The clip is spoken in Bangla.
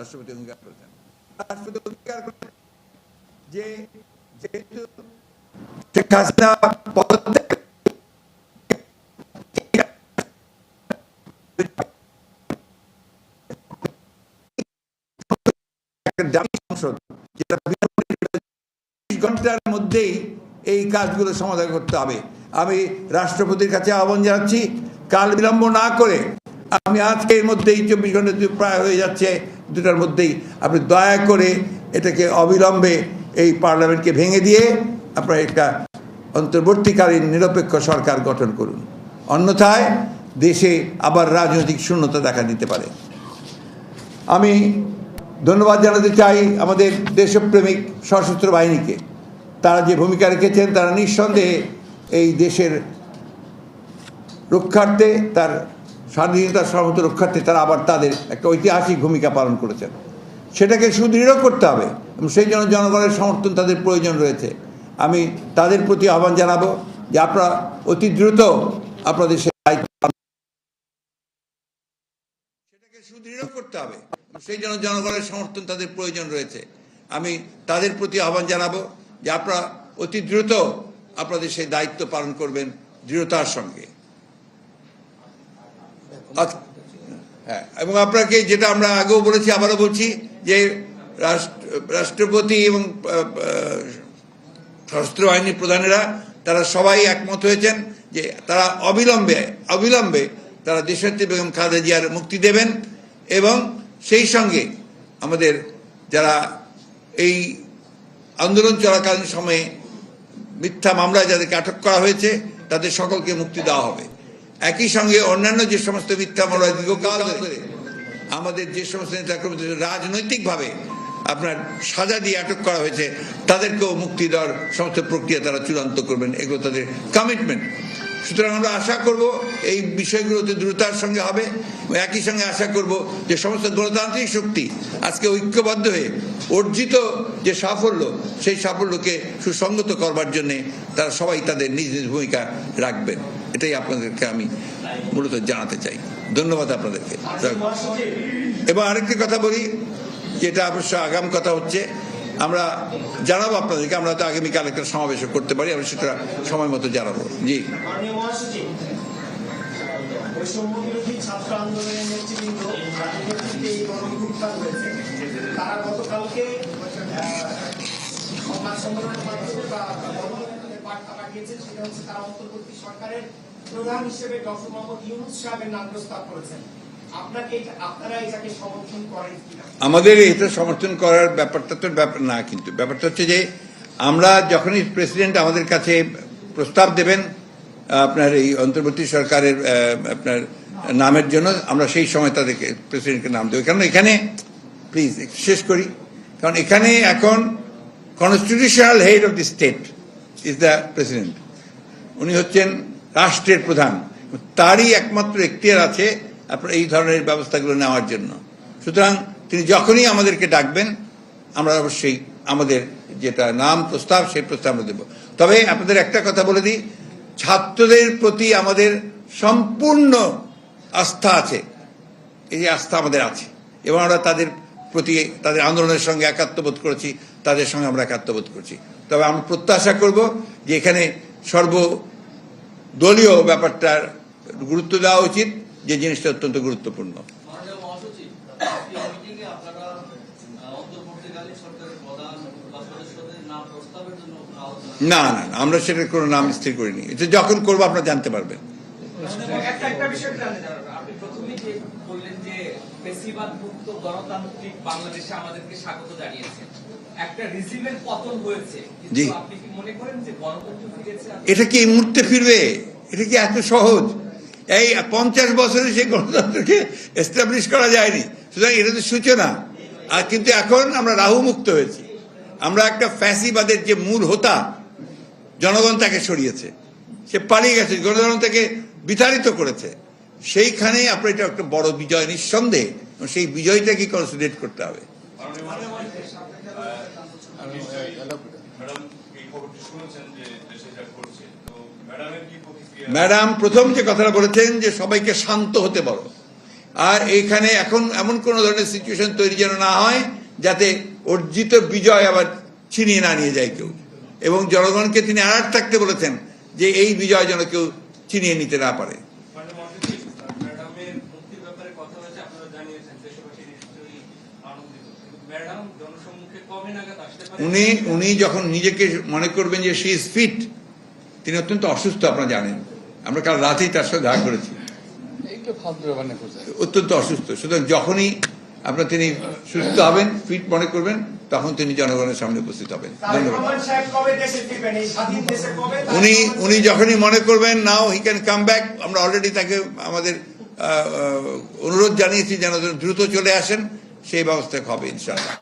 রাষ্ট্রপতি অঙ্গীকার করেছেন। রাষ্ট্রপতি অঙ্গীকার করেছেন যে যেহেতু শেখ হাসিনা পদত্যাগ সংসদ যেটা ২০ ঘন্টার মধ্যেই এই কাজগুলো সমাধান করতে হবে। আমি রাষ্ট্রপতির কাছে আহ্বান জানাচ্ছি, কাল বিলম্ব না করে আমি আজকের মধ্যেই ২৪ ঘন্টা প্রায় হয়ে যাচ্ছে, ২টার মধ্যেই আপনি দয়া করে এটাকে অবিলম্বে এই পার্লামেন্টকে ভেঙে দিয়ে আপনারা একটা অন্তর্বর্তীকালীন নিরপেক্ষ সরকার গঠন করুন, অন্যথায় দেশে আবার রাজনৈতিক শূন্যতা দেখা দিতে পারে। আমি ধন্যবাদ জানাতে চাই আমাদের দেশপ্রেমিক সশস্ত্র বাহিনীকে। তারা যে ভূমিকা রেখেছেন, তারা নিঃসন্দেহে এই দেশের রক্ষার্থে, তার স্বাধীনতার সার্বভৌমত্ব রক্ষার্থে তারা আবার তাদের একটা ঐতিহাসিক ভূমিকা পালন করেছেন। সেটাকে সুদৃঢ় করতে হবে এবং সেই জন্য জনগণের সমর্থন তাদের প্রয়োজন রয়েছে। আমি তাদের প্রতি আহ্বান জানাবো যে আপনারা অতি দ্রুত আপনাদের সেই দায়িত্ব সেটাকে সুদৃঢ় করতে হবে, সেই জন্য জনগণের সমর্থন তাদের প্রয়োজন রয়েছে। আমি তাদের প্রতি আহ্বান জানাবো যে আপনারা অতি দ্রুত আপনাদের সেই দায়িত্ব পালন করবেন দৃঢ়তার সঙ্গে। হ্যাঁ, এবং আপনাকে যেটা আমরা আগেও বলেছি, আবারও বলছি যে রাষ্ট্রপতি এবং সশস্ত্র বাহিনীর প্রধানেরা তারা সবাই একমত হয়েছেন যে তারা অবিলম্বে তারা দেশনেত্রী বেগম খালেদা জিয়ার মুক্তি দেবেন এবং সেই সঙ্গে আমাদের যারা এই আন্দোলন চলাকালীন সময়ে মিথ্যা মামলায় যাদেরকে আটক করা হয়েছে তাদের সকলকে মুক্তি দেওয়া হবে। একই সঙ্গে অন্যান্য যে সমস্ত মিথ্যা মামলায় দীর্ঘকাল ধরে আমাদের যে সমস্ত নেতাকর্মীদের রাজনৈতিকভাবে আপনার সাজা দিয়ে আটক করা হয়েছে তাদেরকেও মুক্তি দেওয়ার সমস্ত প্রক্রিয়া তারা চূড়ান্ত করবেন, এগুলো তাদের কমিটমেন্ট। সুতরাং আমরা আশা করব এই বিষয়গুলোতে দ্রুততার সঙ্গে হবে। একই সঙ্গে আশা করব যে সমস্ত গণতান্ত্রিক শক্তি আজকে ঐক্যবদ্ধ হয়ে অর্জিত যে সাফল্য, সেই সাফল্যকে সুসংগত করবার জন্যে তারা সবাই তাদের নিজ নিজ ভূমিকা রাখবেন। এটাই আপনাদেরকে আমি মূলত জানাতে চাই। ধন্যবাদ আপনাদেরকে। এবং আরেকটি কথা বলি, যেটা অবশ্য আগাম কথা হচ্ছে, আমরা জানাবো আপনাদেরকে, আমরা তো আগামীকাল একটা সমাবেশ করতে পারি, আমরা সেটা সময় মতো জানাবো। জি, প্রধান হিসেবে ডক্টর মোহাম্মদ ইউনূস সাহেবের নাম প্রস্তাব করেছেন। আমাদের এটা সমর্থন করার ব্যাপারটা তো ব্যাপার না, কিন্তু ব্যাপারটা হচ্ছে যে আমরা যখনই প্রেসিডেন্ট আমাদের কাছে প্রস্তাব দেবেন আপনার এই অন্তর্বর্তী সরকারের আপনার নামের জন্য, আমরা সেই সময় তাদেরকে প্রেসিডেন্টকে নাম দেবো। কারণ এখানে প্লিজ শেষ করি, কারণ এখানে এখন constitutional head of the state is the president. উনি হচ্ছেন রাষ্ট্রের প্রধান, তারই একমাত্র এখতিয়ার আছে আপনার এই ধরনের ব্যবস্থাগুলো নেওয়ার জন্য। সুতরাং তিনি যখনই আমাদেরকে ডাকবেন আমরা অবশ্যই আমাদের যেটা নাম প্রস্তাব সেই প্রস্তাব আমরা দেব। তবে আপনাদের একটা কথা বলে দিই, ছাত্রদের প্রতি আমাদের সম্পূর্ণ আস্থা আছে, এই যে আস্থা আমাদের আছে এবং আমরা তাদের প্রতি তাদের আন্দোলনের সঙ্গে একাত্মবোধ করেছি, তাদের সঙ্গে আমরা একাত্মবোধ করছি। তবে আমরা প্রত্যাশা করব যে এখানে সর্বদলীয় ব্যাপারটার গুরুত্ব দেওয়া উচিত, যে জিনিসটা অত্যন্ত গুরুত্বপূর্ণ। না না, আমরা সেটার কোনো নাম স্থির করিনি, এটা যখন করবো আপনারা জানতে পারবেন। এটা কি এই মুহূর্তে ফিরবে? এটা কি এত সহজ? এই 50 বছরে সেই গণতন্ত্রকে এস্টাবলিশ করা যায়নি। সুতরাং এটা তো সূচনা। আর কিন্তু এখন আমরা রাহু মুক্ত হয়েছি। আমরা একটা ফ্যাসিবাদের যে মূল হোতা জনগণ তাকে সরিয়েছে, সে পালিয়ে গেছে, জনগণ তাকে বিতাড়িত করেছে। সেইখানে আপনার এটা একটা বড় বিজয় নিঃসন্দেহে, সেই বিজয়টাকে কনসিডার করতে হবে। ম্যাডাম প্রথম যে কথাটা বলেছেন যে সবাইকে শান্ত হতে বলো, আর এইখানে এখন এমন কোনো ধরনের সিচুয়েশন তৈরি যেন না হয় যাতে অর্জিত বিজয় আবার ছিনিয়ে না নিয়ে যায় কেউ, এবং জনগণকে তিনি অ্যালার্ট থাকতে বলেছেন যে এই বিজয় যেন কেউ ছিনিয়ে নিতে না পারে। উনি যখন নিজেকে মনে করবেন যে শি ইজ ফিট, তিনি অত্যন্ত অসুস্থ, আপনারা জানেন, আমরা কাল রাতেই তার সাথে দেখা করেছি, অত্যন্ত অসুস্থ। সুতরাং যখনই তিনি সুস্থ হবেন, ফিট মনে করবেন, তখন তিনি জনগণের সামনে উপস্থিত হবেন। ধন্যবাদ। উনি যখনই মনে করবেন নাও হি ক্যান কাম ব্যাক, আমরা অলরেডি তাকে আমাদের অনুরোধ জানিয়েছি যেন দ্রুত চলে আসেন, সেই ব্যবস্থা হবে ইনশাআল্লাহ।